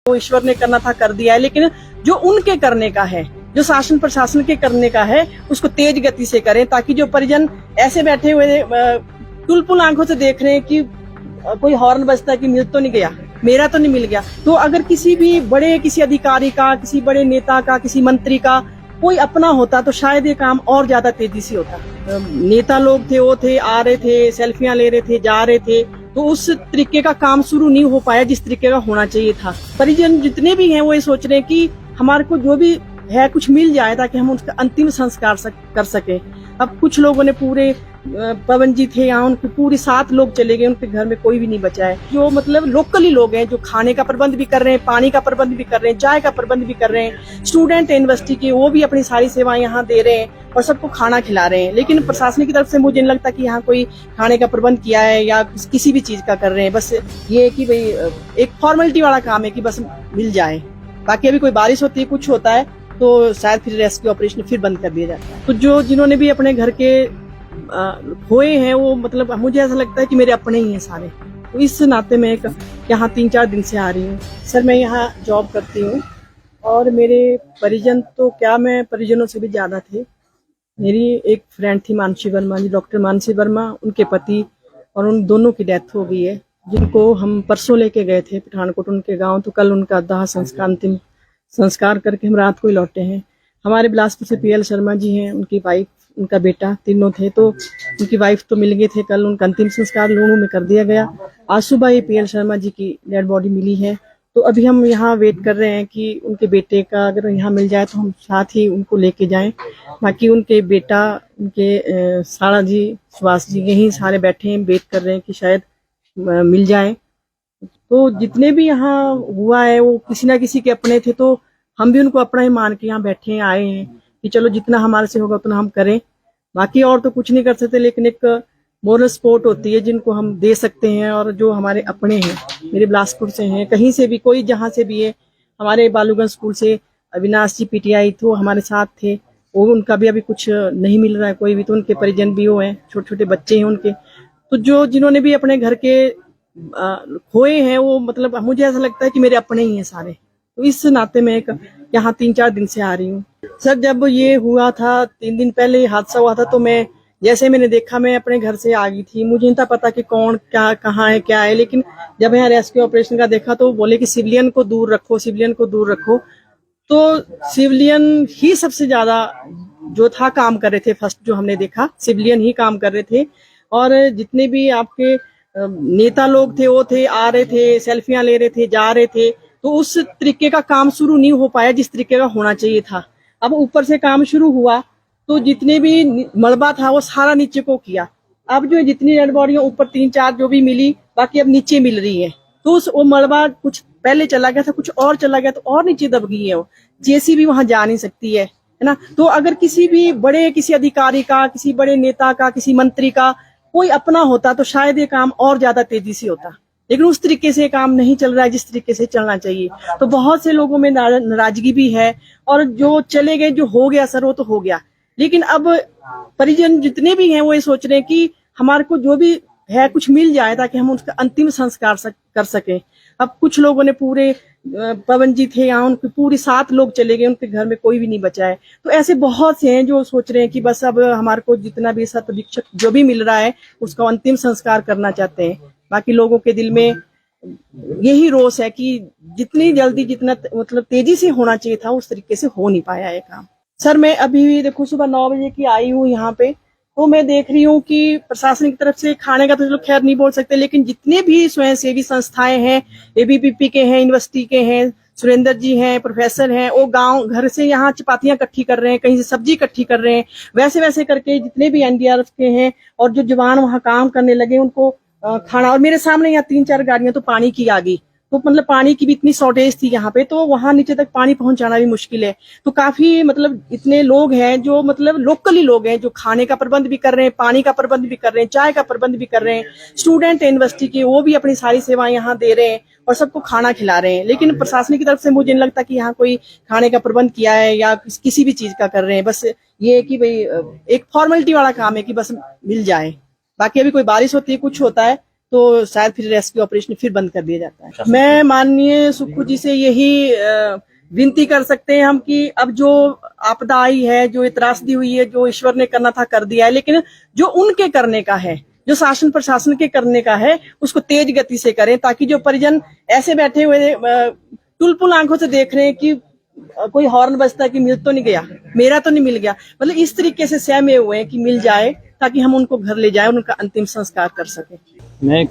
वो ईश्वर ने करना था कर दिया है, लेकिन जो उनके करने का है, जो शासन प्रशासन के करने का है, उसको तेज गति से करें, ताकि जो परिजन ऐसे बैठे हुए टुलपुल आंखों से देख रहे हैं कि कोई हॉर्न बजता है कि मिल तो नहीं गया, मेरा तो नहीं मिल गया। तो अगर किसी भी बड़े किसी अधिकारी का, किसी बड़े नेता का, किसी मंत्री का कोई अपना होता तो शायद ये काम और ज्यादा तेजी से होता। नेता लोग थे, वो थे, आ रहे थे, सेल्फियां ले रहे थे, जा रहे थे, तो उस तरीके का काम शुरू नहीं हो पाया जिस तरीके का होना चाहिए था। परिजन जितने भी हैं वो ये सोच रहे हैं कि हमारे को जो भी है कुछ मिल जाए ताकि हम उसका अंतिम संस्कार कर सके। अब कुछ लोगों ने पूरे पवन जी थे यहाँ, उनके पूरे 7 लोग चले गए, उनके घर में कोई भी नहीं बचा है। जो मतलब लोकली लोग हैं, जो खाने का प्रबंध भी कर रहे हैं, पानी का प्रबंध भी कर रहे हैं, चाय का प्रबंध भी कर रहे हैं, स्टूडेंट है यूनिवर्सिटी के, वो भी अपनी सारी सेवाएं यहाँ दे रहे हैं और सबको खाना खिला रहे हैं। लेकिन प्रशासन की तरफ से मुझे नहीं लगता कि यहाँ कोई खाने का प्रबंध किया है या किसी भी चीज का कर रहे हैं। बस ये है कि भाई एक फॉर्मेलिटी वाला काम है कि बस मिल जाए। बाकी अभी कोई बारिश होती है, कुछ होता है तो शायद फिर रेस्क्यू ऑपरेशन फिर बंद कर दिया जाता है। तो जो जिन्होंने भी अपने घर के खोए हैं वो मतलब मुझे ऐसा लगता है कि मेरे अपने ही हैं सारे। तो इस नाते मैं यहाँ 3-4 दिन से आ रही हूँ। सर मैं यहाँ जॉब करती हूँ और मेरे परिजन तो क्या, मैं परिजनों से भी ज्यादा थे। मेरी एक फ्रेंड थी मानसी वर्मा जी, डॉक्टर मानसी वर्मा, उनके पति, और उन दोनों की डेथ हो गई है, जिनको हम परसों लेके गए थे पठानकोट उनके गाँव। तो कल उनका दाह संस्कार, अंतिम संस्कार करके हम रात को ही लौटे हैं। हमारे बिलासपुर से पीएल शर्मा जी हैं, उनकी वाइफ, उनका बेटा, तीनों थे। तो उनकी वाइफ तो मिल गए थे, कल उनका अंतिम संस्कार लूणू में कर दिया गया। आज सुबह ही पीएल शर्मा जी की डेड बॉडी मिली है। तो अभी हम यहाँ वेट कर रहे हैं कि उनके बेटे का अगर यहाँ मिल जाए तो हम साथ ही उनको लेके जाएं। बाकी उनके बेटा, उनके साड़ा जी, सुभाष जी, यही सारे बैठे हैं, वेट कर रहे हैं कि शायद मिल जाए। तो जितने भी यहाँ हुआ है वो किसी ना किसी के अपने थे, तो हम भी उनको अपना ही मान के यहाँ बैठे हैं, आए हैं कि चलो जितना हमारे से होगा उतना हम करें। बाकी और तो कुछ नहीं कर सकते, लेकिन एक मोरल सपोर्ट होती है जिनको हम दे सकते हैं। और जो हमारे अपने हैं, मेरे बिलासपुर से हैं, कहीं से भी, कोई जहाँ से भी है, हमारे बालूगंज स्कूल से अविनाश जी पीटीआई तो हमारे साथ थे, वो उनका भी अभी कुछ नहीं मिल रहा है कोई भी। तो उनके परिजन भी वो हैं, छोटे छोटे बच्चे हैं उनके। तो जो जिन्होंने भी अपने घर के खोए हैं वो मतलब मुझे ऐसा लगता है कि मेरे अपने ही हैं सारे। तो इस नाते मैं यहाँ 3-4 दिन से आ रही हूँ। सर जब ये हुआ था, 3 दिन पहले हादसा हुआ था, तो मैं जैसे मैंने देखा, मैं अपने घर से आ गई थी। मुझे नहीं था पता कि कौन क्या कहाँ है क्या है, लेकिन जब यहाँ रेस्क्यू ऑपरेशन का देखा तो बोले कि सिविलियन को दूर रखो, सिविलियन को दूर रखो। तो सिविलियन ही सबसे ज्यादा जो था काम कर रहे थे। फर्स्ट जो हमने देखा, सिविलियन ही काम कर रहे थे। और जितने भी आपके नेता लोग थे, वो थे, आ रहे थे, सेल्फियां ले रहे थे, जा रहे थे, तो उस तरीके का काम शुरू नहीं हो पाया जिस तरीके का होना चाहिए था। अब ऊपर से काम शुरू हुआ तो जितने भी मलबा था वो सारा नीचे को किया। अब जो जितनी डेड बॉडियां ऊपर 3-4 जो भी मिली, बाकी अब नीचे मिल रही है। तो वो मलबा कुछ पहले चला गया था, कुछ और चला गया, तो और नीचे दब गई है वो। जेसीबी वहां जा नहीं सकती है ना। तो अगर किसी भी बड़े किसी अधिकारी का, किसी बड़े नेता का, किसी मंत्री का कोई अपना होता तो शायद ये काम और ज्यादा तेजी से होता। लेकिन उस तरीके से काम नहीं चल रहा है जिस तरीके से चलना चाहिए। तो बहुत से लोगों में नाराजगी भी है। और जो चले गए, जो हो गया सर, वो तो हो गया। लेकिन अब परिजन जितने भी हैं वो ये सोच रहे हैं कि हमारे को जो भी है कुछ मिल जाए ताकि हम उसका अंतिम संस्कार कर सके। अब कुछ लोगों ने पूरे पवन जी थे यहाँ, उनके पूरे 7 लोग चले गए, उनके घर में कोई भी नहीं बचा है। तो ऐसे बहुत से हैं जो सोच रहे हैं कि बस अब हमारे को जितना भी सत दीक्षक जो भी मिल रहा है उसका अंतिम संस्कार करना चाहते हैं। बाकी लोगों के दिल में यही रोष है कि जितनी जल्दी, जितना मतलब तेजी से होना चाहिए था, उस तरीके से हो नहीं पाया है काम। सर मैं अभी देखो सुबह 9 बजे की आई हूँ यहाँ पे, तो मैं देख रही हूँ कि प्रशासन की तरफ से खाने का तो चलो खैर नहीं बोल सकते, लेकिन जितने भी स्वयंसेवी संस्थाएं हैं, एबीपीपी के हैं, यूनिवर्सिटी के हैं, सुरेंद्र जी हैं, प्रोफेसर हैं, वो गांव घर से यहाँ चपातियां इकट्ठी कर रहे हैं, कहीं से सब्जी इकट्ठी कर रहे हैं। वैसे वैसे करके जितने भी एनडीआरएफ के हैं और जो जवान वहाँ काम करने लगे उनको खाना। और मेरे सामने यहाँ 3-4 गाड़ियां तो पानी की आ गई। तो मतलब पानी की भी इतनी शॉर्टेज थी यहाँ पे, तो वहां नीचे तक पानी पहुंचाना भी मुश्किल है। तो काफी मतलब इतने लोग हैं जो मतलब लोकली लोग हैं, जो खाने का प्रबंध भी कर रहे हैं, पानी का प्रबंध भी कर रहे हैं, चाय का प्रबंध भी कर रहे हैं, स्टूडेंट है यूनिवर्सिटी के, वो भी अपनी सारी सेवाएं यहाँ दे रहे हैं और सबको खाना खिला रहे हैं। लेकिन प्रशासन की तरफ से मुझे नहीं लगता कि यहाँ कोई खाने का प्रबंध किया है या किसी भी चीज का कर रहे हैं। बस ये है कि भाई एक फॉर्मेलिटी वाला काम है कि बस मिल जाए। बाकी अभी कोई बारिश होती है, कुछ होता है तो शायद फिर रेस्क्यू ऑपरेशन फिर बंद कर दिया जाता है। मैं माननीय सुक्खू जी से यही विनती कर सकते हैं हम कि अब जो आपदा आई है, जो त्रासदी हुई है, जो ईश्वर ने करना था कर दिया है, लेकिन जो उनके करने का है, जो शासन प्रशासन के करने का है, उसको तेज गति से करें, ताकि जो परिजन ऐसे बैठे हुए टुलपुल आंखों से देख रहे हैं कि कोई हॉर्न बजता कि मिल तो नहीं गया, मेरा तो नहीं मिल गया, मतलब इस तरीके से सहमे हुए हैं कि मिल जाए ताकि हम उनको घर ले जाएं, उनका अंतिम संस्कार कर सके। मैं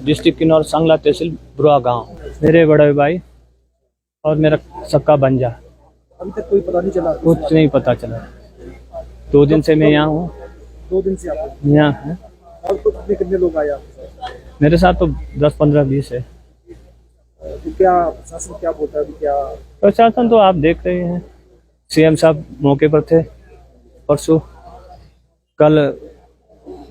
डिस्ट्रिक्ट किन्नौर सांगला तहसील बुरा गांव, मेरे बड़े भाई और मेरा सक्का बंजा। अभी तक कोई पता नहीं चला? कुछ नहीं पता चला। 2 दिन से मैं यहाँ हूँ। 2 दिन से आप यहाँ है। और तो कितने लोग आए आपके साथ? मेरे साथ तो 10, 15, 20 है। तो क्या प्रशासन क्या बोलता है? क्या प्रशासन तो आप देख रहे हैं, सीएम साहब मौके पर थे परसों, कल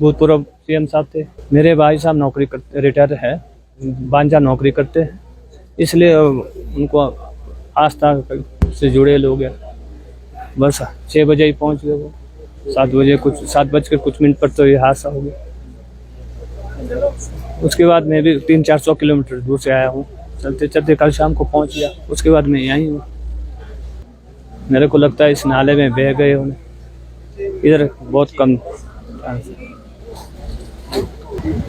भूतपूर्व सीएम साहब थे। मेरे भाई साहब नौकरी करते, रिटायर है, बांजा नौकरी करते हैं, इसलिए उनको आस्था से जुड़े लोग हैं। बस 6 बजे ही पहुंच गए वो, 7 बजकर कुछ मिनट पर तो ये हादसा हो गया। उसके बाद मैं भी 300-400 किलोमीटर दूर से आया हूँ, चलते चलते कल शाम को पहुंच गया। उसके बाद मैं यहीं हूँ। मेरे को लगता है इस नाले में बह गए उन्हें, इधर बहुत कम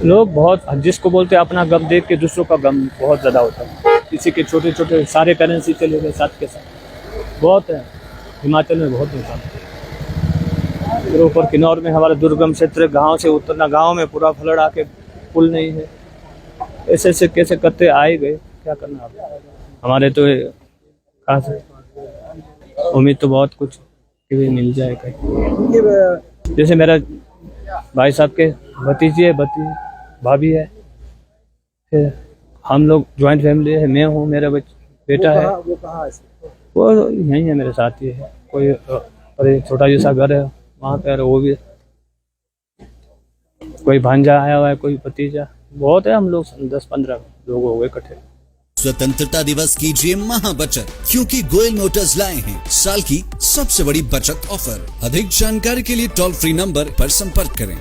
लोग, बहुत जिसको बोलते हैं अपना गम देख के दूसरों का गम बहुत ज़्यादा होता है। किसी के छोटे छोटे सारे करेंसी चले गए साथ के साथ, बहुत है। हिमाचल में बहुत नुकसान है। फिर ऊपर किन्नौर में हमारा दुर्गम क्षेत्र, गांव से उतरना, गांव में पूरा फ्लड आके पुल नहीं है। ऐसे ऐसे कैसे करते आए गए, क्या करना आप। हमारे तो खास उम्मीद तो बहुत कुछ कि भी मिल जाए कहीं। जैसे मेरा भाई साहब के भतीजी है, भाभी है, फिर हम लोग ज्वाइंट फैमिली है। मैं हूँ, मेरा बेटा है, वो कहाँ है? वो यहीं है, मेरे साथ ही है। कोई और छोटा जैसा घर है वहाँ पे, वो भी कोई भांजा आया हुआ है, कोई भतीजा, बहुत है। हम लोग 10-15 लोग हो गए इकट्ठे। स्वतंत्रता दिवस कीजिए महाबचत, क्योंकि गोयल मोटर्स लाए हैं साल की सबसे बड़ी बचत ऑफर। अधिक जानकारी के लिए टोल फ्री नंबर पर संपर्क करें।